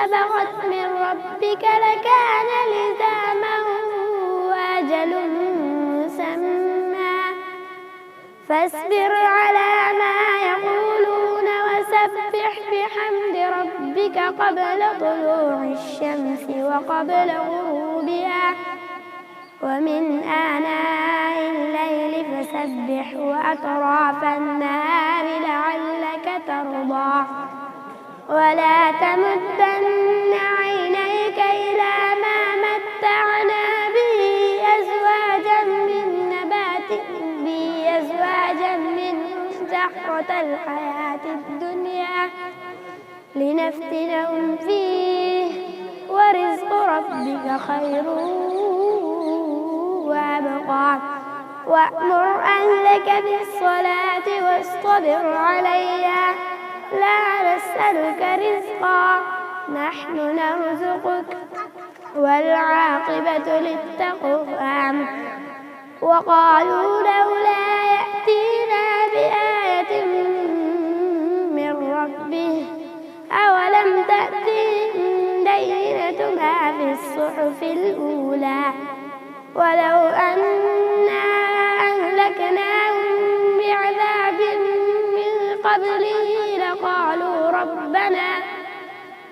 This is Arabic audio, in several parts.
سبقت من ربك لكان لزاما وأجل مسمى فاصبر على ما يقولون وسبح بحمد ربك قبل طلوع الشمس وقبل غروبها ومن آناء الليل فسبح وأطراف النهار لعلك ترضى ولا تمدن عينيك إلى ما متعنا به أزواجا منهم زهرة الحياة الدنيا لنفتنهم فيه ورزق ربك خير وأبقى وأمر أهلك بالصلاة واصطبر عليها لا نسألك رزقا نحن نرزقك والعاقبة للتقوى وقالوا لولا يأتينا بآية من ربه أولم تأتهم بينة ما في الصحف الأولى ولو أنا أهلكناهم بعذاب من قبله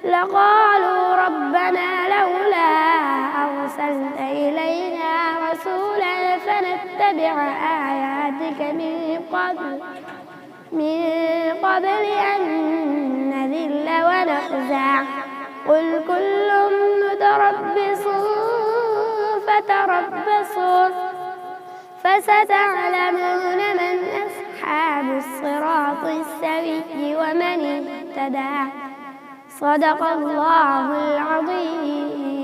لقالوا ربنا لولا أرسلت إلينا رسولا فنتبع آياتك من قبل أن نذل ونخزع قل كل متربص فتربصوا فستعلمون من أصحاب الصراط السوي ومن اهتدى صدق الله العظيم.